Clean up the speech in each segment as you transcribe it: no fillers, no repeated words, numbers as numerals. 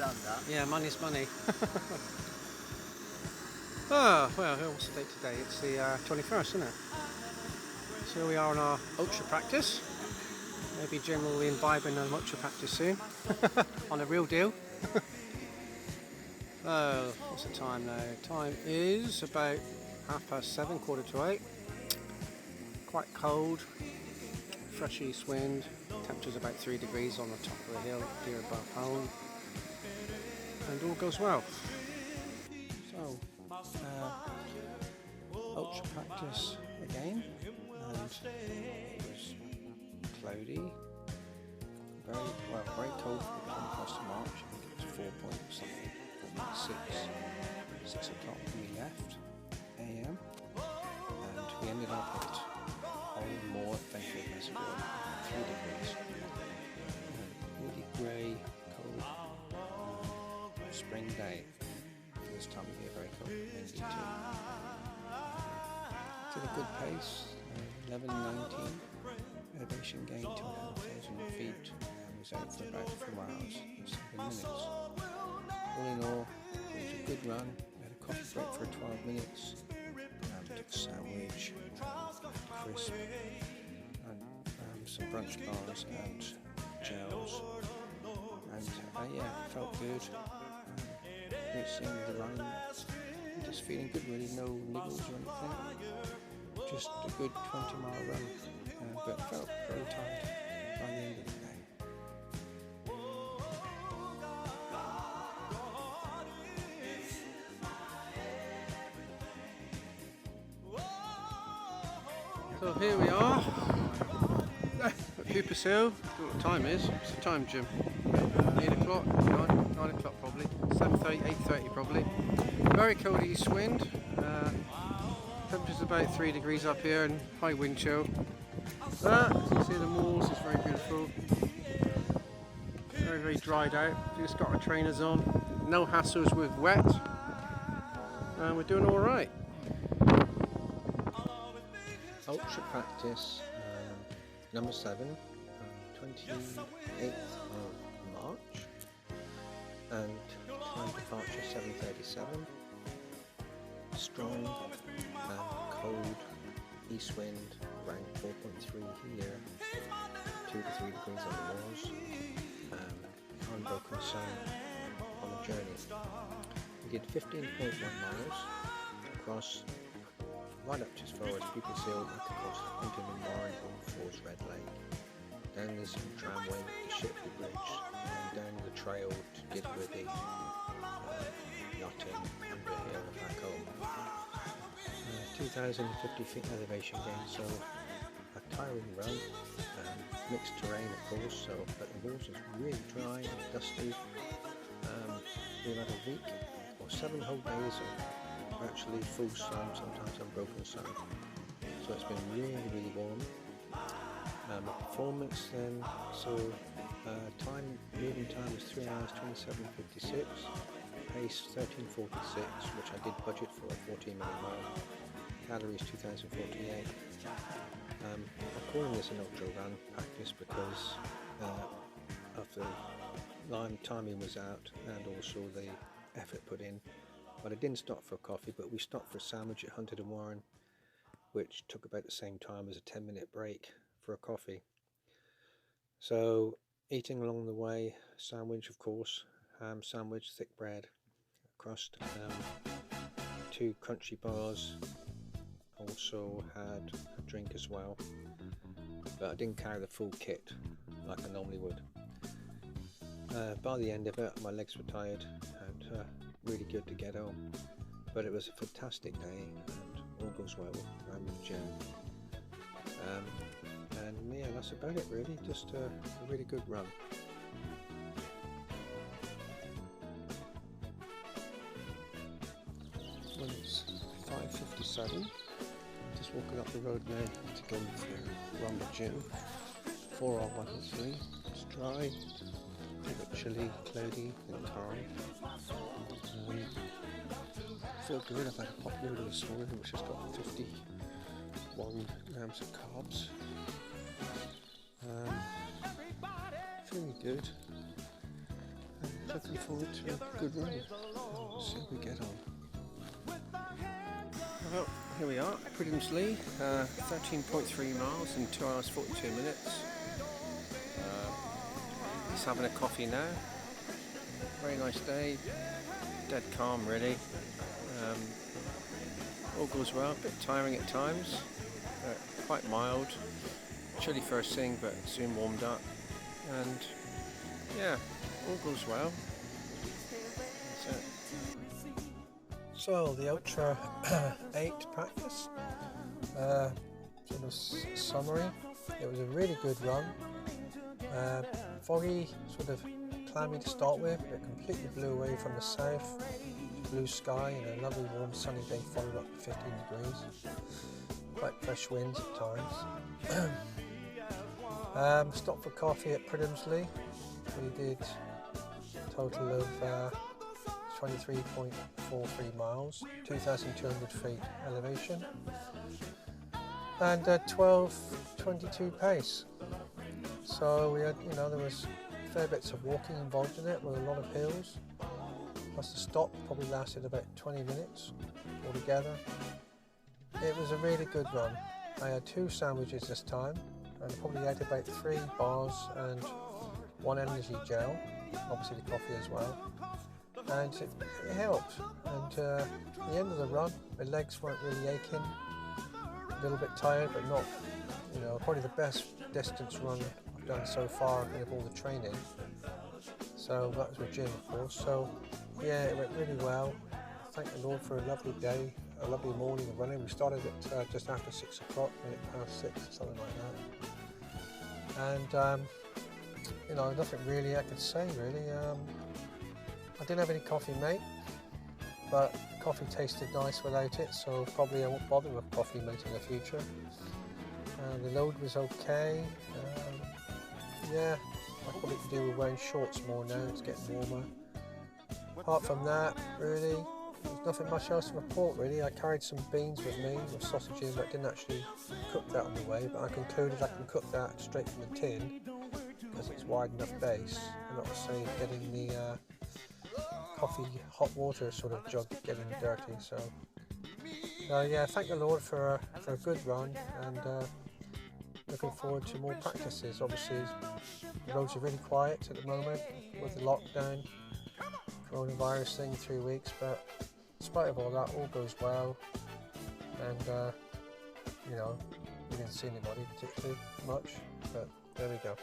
done that. Yeah, money's money. Oh, well, what's the date today? It's the 21st, isn't it? So here we are on our ultra practice. Maybe Jim will be imbibing an ultra practice soon. On a real deal. Oh, what's the time now? Time is about 7:30, 7:45. Quite cold, fresh east wind. Temperature's about 3 degrees on the top of the hill here above home. And all goes well. So, ultra practice again, and it was cloudy, very cold for the 21st of March. I think it was 6 o'clock we left AM, and we ended up at Old Moor Benfield Reservoir, 3 degrees, really grey, cold, spring day. This time of year, very cold, windy too. At a good pace, 11:19, elevation gain 2,500 feet, and was out for about 4 hours and 7 minutes. All in all, it was a good run. We had a coffee break for 12 minutes, took a sandwich, crisp, and some brunch bars and gels, and yeah, felt good. Reaching the run, just feeling good really, no niggles or anything, just a good 20-mile run, but felt very tired by the end of the day. So here we are at Hoopers Hill. I don't know what time is. What's the time, Jim? 8 o'clock? 9 o'clock probably. 7:30, 8:30 probably. Very cold east wind. Temperature's about 3 degrees up here and high wind chill. As you can see, the moors is very beautiful. Very, very dried out. Just got our trainers on. No hassles with wet. And we're doing alright. Ultra practice number 7, 28th of March, and time departure 7:37. Strong cold east wind, around 4.3 here, 2 to 3 degrees on the moors, unbroken sun on the journey. We did 15.1 miles across, right up to as far as Hoopers Hill, back across Huntington and Warren, All Falls, Red Lake. Down this tramway to Shipley Bridge, and down the trail to Didworthy, Notting, Underhill and back home. 2,050 feet elevation gain, so a tiring run, mixed terrain of course, but the walls is really dry and dusty. We've had a week or 7 whole days of virtually full sun, sometimes unbroken sun, so it's been really, really warm. Performance then, moving time was 3 hours 27:56, pace 13:46, which I did budget for a 14-minute mile, calories 2,048. I'm calling this an ultra run practice because of the timing was out and also the effort put in. But I didn't stop for coffee, but we stopped for a sandwich at Huntington and Warren, which took about the same time as a 10-minute break for a coffee. So eating along the way, sandwich of course, ham sandwich, thick bread, crust, 2 crunchy bars, also had a drink as well, but I didn't carry the full kit like I normally would. By the end of it, my legs were tired and really good to get home, but it was a fantastic day and all goes well around the gym. And yeah, that's about it really, just a really good run. Well, it's 5:57, just walking up the road now to go around the gym. 4:03, it's dry, a bit chilly, cloudy and calm. Feel good. I've had a pot noodle this morning which has got 51 grams of carbs. Feeling good. And looking forward to a good run. Let's see how we get on. Well, here we are, Pridhamsley, 13.3 miles in 2 hours 42 minutes. Just having a coffee now. Very nice day, dead calm really. All goes well, a bit tiring at times, quite mild. Chilly first thing, but soon warmed up. And yeah, all goes well. That's it. So the Ultra 8 practice, sort of summary. It was a really good run. Foggy, sort of clammy to start with, but completely blew away from the south. Blue sky and a lovely warm sunny day followed up to 15 degrees. Quite fresh winds at times. Stopped for coffee at Pridhamsley. We did a total of 23.43 miles, 2,200 feet elevation, and 12:22 pace. So we had, there was fair bits of walking involved in it with a lot of hills. Plus the stop probably lasted about 20 minutes altogether. It was a really good run. I had 2 sandwiches this time and probably ate about 3 bars and 1 energy gel, obviously the coffee as well. And it helped. And at the end of the run, my legs weren't really aching. A little bit tired, but not, probably the best distance run I've done so far with all the training. So that was with Jim, of course. So yeah, it went really well. Thank the Lord for a lovely day, a lovely morning of running. We started at just after 6 o'clock, minute past 6, something like that. And nothing really I could say really. I didn't have any coffee, mate, but coffee tasted nice without it, so probably I won't bother with coffee, mate, in the future. The load was okay. Yeah, I probably could do with wearing shorts more now, it's getting warmer. Apart from that, really, there's nothing much else to report really. I carried some beans with me, with sausage in, but I didn't actually cook that on the way, but I concluded I can cook that straight from the tin, because it's wide enough base, and not to say getting the coffee hot water sort of jug getting dirty. So yeah, thank the Lord for a good run, and looking forward to more practices. Obviously the roads are really quiet at the moment with the lockdown, coronavirus thing, 3 weeks, but in spite of all that, all goes well. And we didn't see anybody particularly much, but there we go.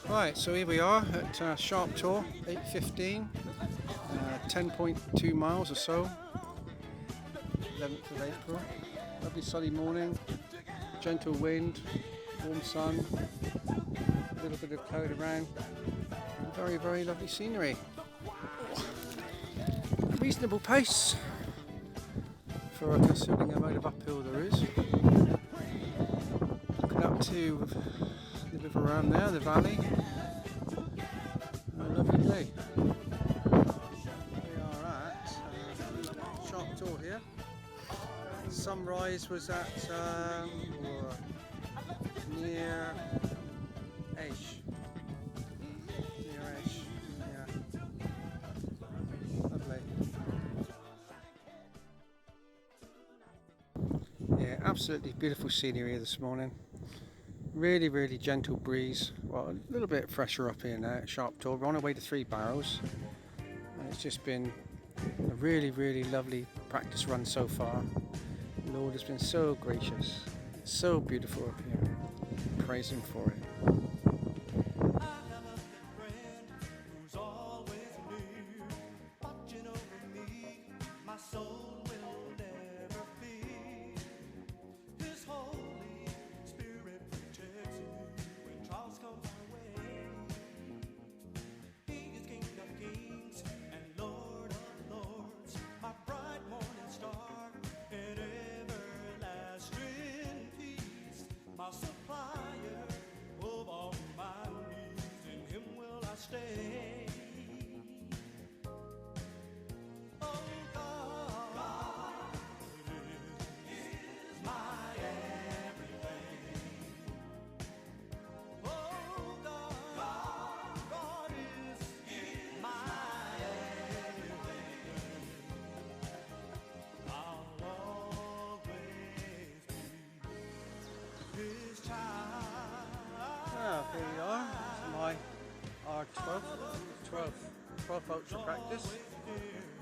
Right, so here we are at Sharp Tour, 8:15, 10.2 miles or so, 11th of April. Lovely sunny morning, gentle wind, warm sun, a little bit of cloud around, very, very lovely scenery. Reasonable pace for considering the amount of uphill there is. Looking up to the river around there, the valley. A lovely day. We are at Sharp Tor here. Sunrise was at near Esh. Yeah. Lovely. Yeah, absolutely beautiful scenery this morning. Really, really gentle breeze. Well, a little bit fresher up here now at Sharp Tor. We're on our way to 3 Barrows, and it's just been a really, really lovely practice run so far. The Lord has been so gracious. It's so beautiful up here. Praise Him for it. Here we are, our 12th ultra practice,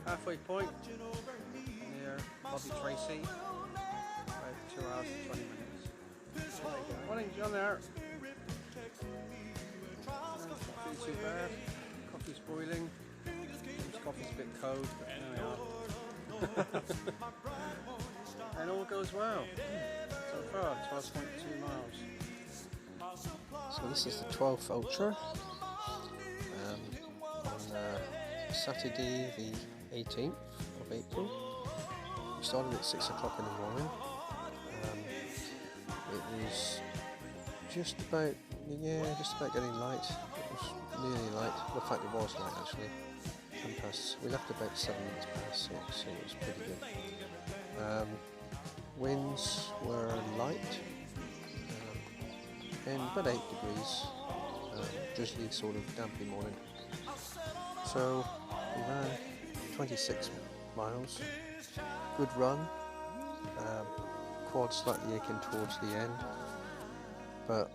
halfway point near Bobby Tracy, about 2 hours and 20 minutes. Morning, John there. Not feeling too bad, coffee's boiling, coffee's a bit cold, but there we are. And all goes well. So far, 12.2 miles. So this is the 12th ultra on Saturday the 18th of April. We started at 6 o'clock in the morning. It was just about getting light. It was nearly light. Well, in fact, it was light actually. 10 past. We left about 7 minutes past 6, so it was pretty good. Winds were light, and about 8 degrees, drizzly sort of dampy morning. So we ran 26 miles, good run, quad slightly aching towards the end, but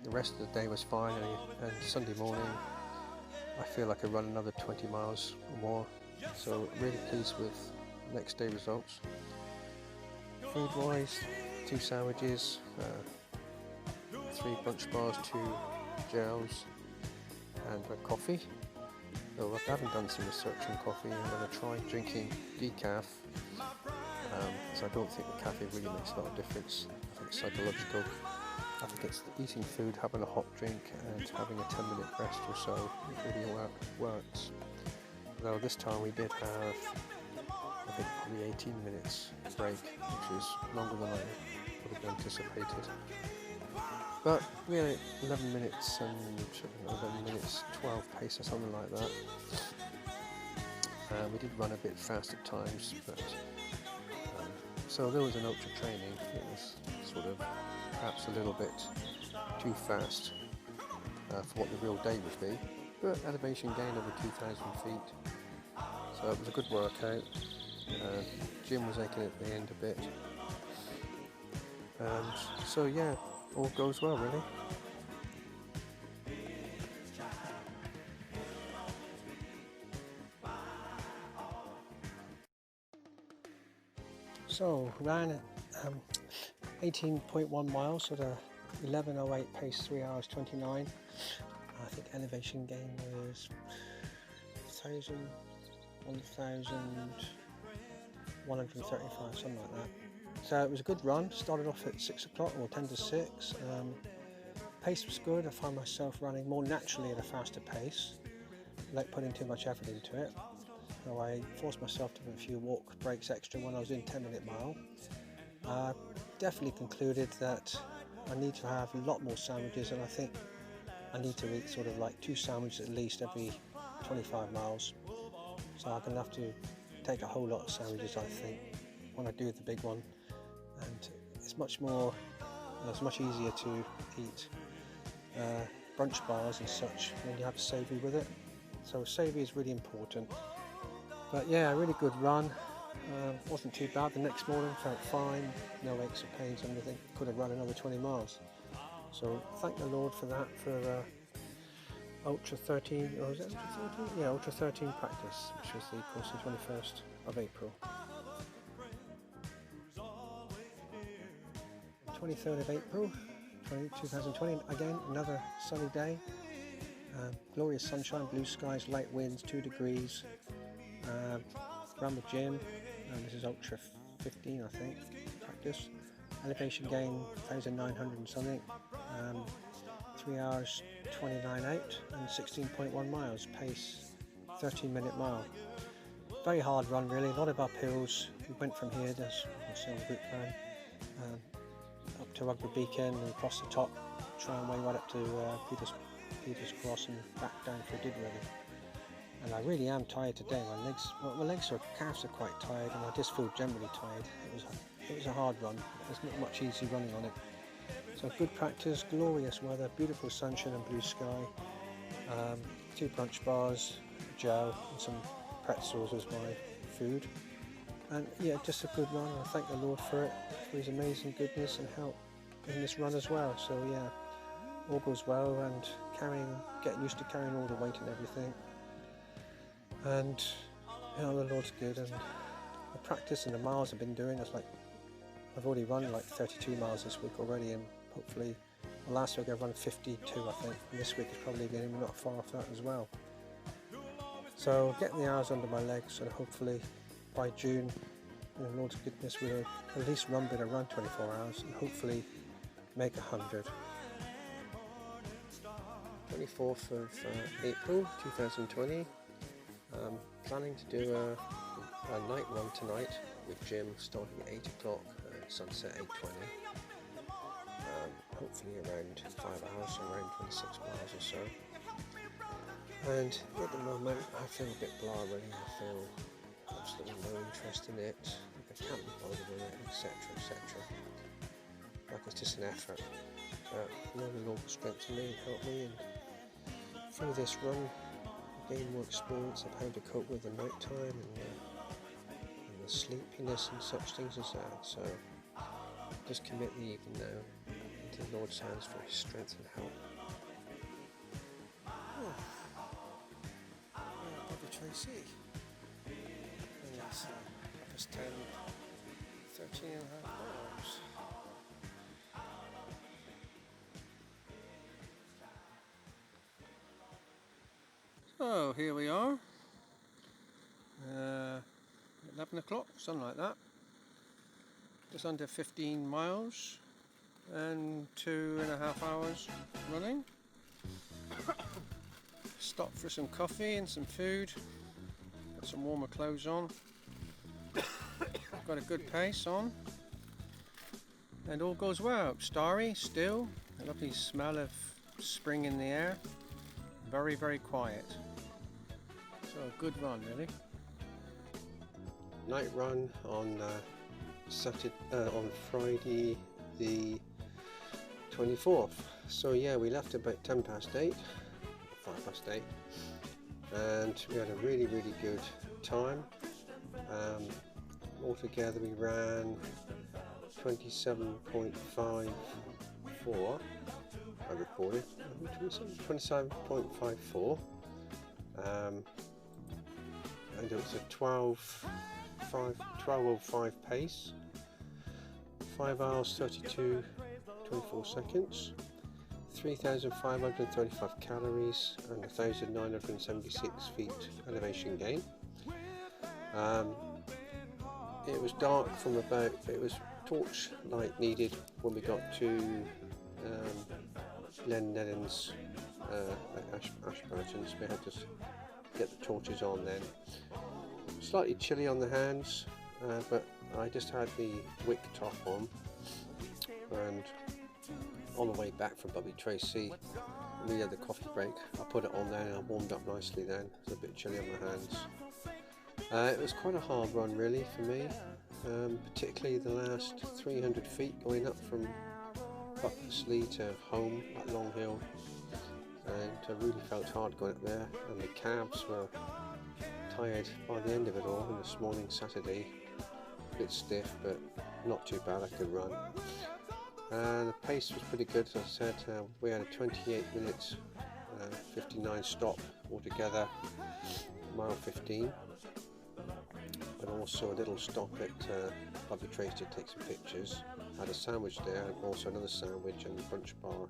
the rest of the day was fine, and Sunday morning I feel like I run another 20 miles or more, so really pleased with next day results. Food wise, 2 sandwiches, 3 brunch bars, 2 gels and a coffee. Though I haven't done some research on coffee, I'm going to try drinking decaf, so I don't think the caffeine really makes a lot of difference. I think it's psychological. I think it's eating food, having a hot drink and having a 10-minute rest or so, it really works. Though this time we did have, I think, probably 18 minutes break, which is longer than I would have anticipated. But we had 11 minutes and 11 minutes 12 pace or something like that. We did run a bit fast at times, but so there was an ultra training. It was sort of perhaps a little bit too fast for what the real day would be, but elevation gain over 2,000 feet, so it was a good workout. Gym was aching at the end a bit, so yeah, all goes well really. So ran 18.1 miles at a 11:08 pace, 3 hours 29. I think elevation gain was 1,135, something like that. So it was a good run. Started off at 6 o'clock, or 10 to 6. Pace was good. I found myself running more naturally at a faster pace, without putting too much effort into it. So I forced myself to do a few walk breaks extra when I was in 10-minute mile. Definitely concluded that I need to have a lot more sandwiches, and I think I need to eat sort of like 2 sandwiches at least every 25 miles. So I'm going to have to take a whole lot of sandwiches, I think, when I do the big one. And it's much easier to eat brunch bars and such when you have savoury with it. So savoury is really important. But yeah, a really good run. Wasn't too bad. The next morning felt fine, no aches or pains or anything. Could have run another 20 miles. So thank the Lord for that, for Ultra 13, or was it Ultra 13? Yeah, Ultra 13 practice, which was the course on 21st of April. 23rd of April 2020, again another sunny day, glorious sunshine, blue skies, light winds, 2 degrees, around the gym, and this is Ultra 15 I think, practice, elevation gain 1,900 and something, 3 hours 29.8 and 16.1 miles, pace 13-minute mile. Very hard run really, a lot of uphills. We went from here, there's a group plan, up to Rugby Beacon and across the top, try and way right up to Peters Cross and back down for Didworthy. And I really am tired today. Calves are quite tired, and I just feel generally tired. It was a hard run. There's not much easy running on it. So good practice, glorious weather, beautiful sunshine and blue sky. 2 brunch bars, a gel, and some pretzels as my food. And yeah, just a good run. I thank the Lord for it, for His amazing goodness and help in this run as well. So yeah, all goes well, and getting used to carrying all the weight and everything. And you know, the Lord's good, and the practice and the miles I've been doing is like, I've already run like 32 miles this week already, and hopefully last week I run 52 I think, and this week is probably getting not far off that as well. So getting the hours under my legs, and hopefully by June, in the Lord's goodness, we'll at least run 24 hours and hopefully make 100. 24th of April 2020. Planning to do a night run tonight with Jim, starting at 8 o'clock and sunset 8:20. Hopefully around 5 hours, so around 26 miles or so. And at the moment I feel a bit blah really. I feel absolutely no interest in it. I can't be bothered with it, etc, etc. Like it's just an effort. But the Lord will strengthen me and help me, and through this run gain more experience of how to cope with the night time and the sleepiness and such things as that. So just commit the evening now into the Lord's hands for his strength and help. Bobby Tracy. And that's just 13 and a half miles. So here we are, 11 o'clock, something like that, just under 15 miles and 2.5 hours running. Stopped for some coffee and some food, got some warmer clothes on, got a good pace on, and all goes well. Starry still, a lovely smell of spring in the air, very, very quiet. So a good run really. Night run on on Friday the 24th. So yeah, we left about 10 past 8, 5 past 8, and we had a really, really good time. Altogether we ran 27.54, I recorded, 27.54, and it was a 12:05 pace, 5 hours 24 seconds, 3,535 calories and 1,976 feet elevation gain. It was dark from about, it was torch light needed when we got to Len Nellen's Ashburton's. We had to get the torches on then. Slightly chilly on the hands, but I just had the wick top on, and on the way back from Bobby Tracy we had the coffee break. I put it on there and I warmed up nicely then. It was a bit chilly on my hands. It was quite a hard run really for me, particularly the last 300 feet going up from Buckley to home at Long Hill, and I really felt hard going up there, and the calves were tired by the end of it all. And this morning, Saturday, a bit stiff but not too bad, I could run. The pace was pretty good, as I said. We had a 28 minutes 59 stop altogether, mile 15, but also a little stop at Bobby Tracy to take some pictures. Had a sandwich there, and also another sandwich and brunch bar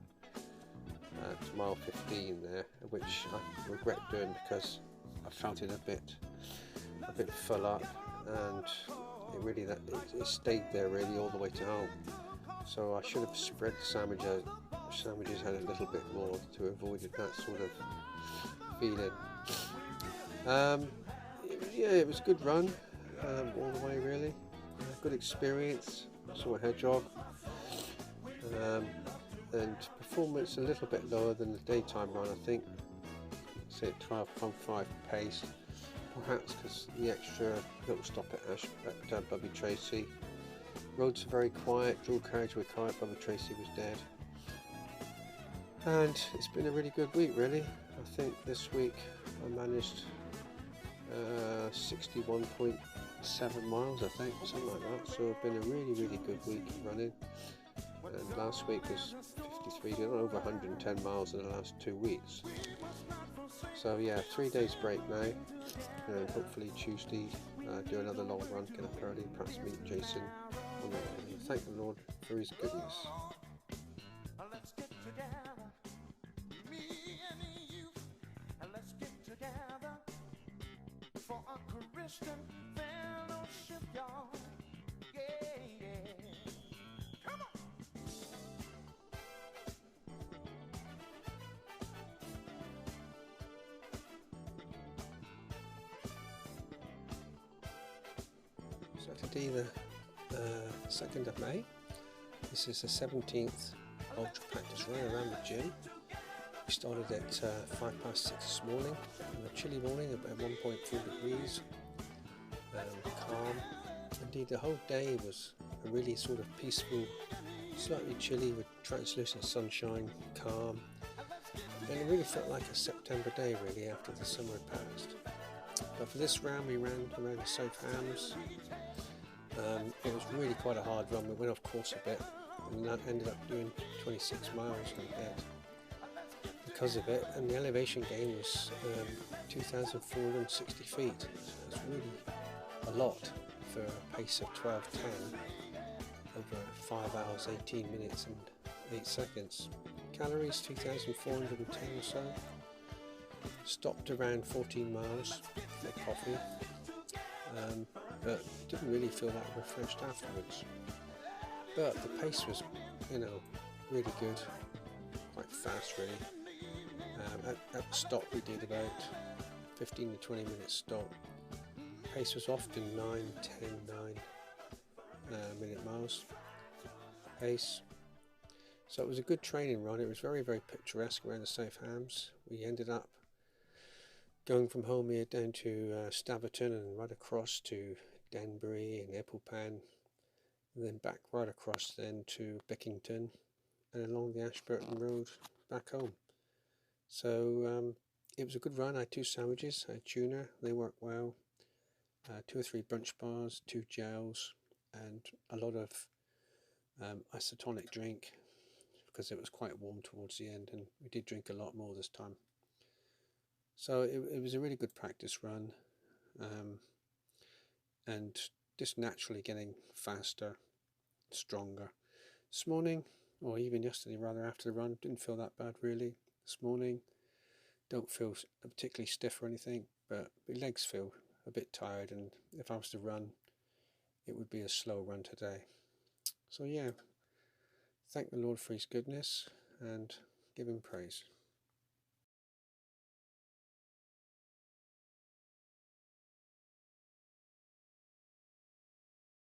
at mile 15 there, which I regret doing because I felt it a bit full up, and it stayed there really all the way to home. So I should have spread the sandwiches out a little bit more to avoid that sort of feeling. Yeah, it was a good run all the way really. Good experience. Saw a hedgehog. And performance a little bit lower than the daytime run, I think. Say 12.5 pace, perhaps because the extra little stop at Bobby Tracy. Roads are very quiet, dual carriageway quiet, Bobby Tracy was dead. And it's been a really good week really. I think this week I managed 61.7 miles, I think, something like that. So it's been a really, really good week running. And last week was 193, done over 110 miles in the last 2 weeks. So yeah, 3 days break now, and hopefully Tuesday do another long run, get up early, perhaps meet Jason on the way. Thank the Lord for his goodness. Saturday the 2nd of May. This is the 17th ultra practice run around the gym. We started at 6:05 this morning, on a chilly morning, about 1.4 degrees, calm. Indeed, the whole day was a really sort of peaceful, slightly chilly with translucent sunshine, calm, and it really felt like a September day really after the summer had passed. But for this round we ran around the South Hams. It was really quite a hard run. We went off course a bit and that ended up doing 26 miles on bed because of it, and the elevation gain was 2,460 feet. So it's really a lot for a pace of 12:10 over 5 hours 18 minutes and 8 seconds. Calories 2,410 or so. Stopped around 14 miles for coffee, but didn't really feel that refreshed afterwards. But the pace was, really good, quite fast really. At the stop we did about 15 to 20 minutes stop. Pace was often 9, 10, 9 minute miles pace. So it was a good training run. It was very, very picturesque around the South Hams. We ended up going from home here down to Staverton and right across to Danbury and Epplepan, and then back right across then to Bickington and along the Ashburton Road back home. So it was a good run. I had 2 sandwiches, I had tuna, they worked well, 2 or 3 brunch bars, 2 gels, and a lot of isotonic drink because it was quite warm towards the end, and we did drink a lot more this time. So it was a really good practice run, and just naturally getting faster, stronger. This morning, or even yesterday rather, after the run, didn't feel that bad really. This morning, don't feel particularly stiff or anything, but my legs feel a bit tired, and if I was to run, it would be a slow run today. So yeah, thank the Lord for his goodness and give him praise.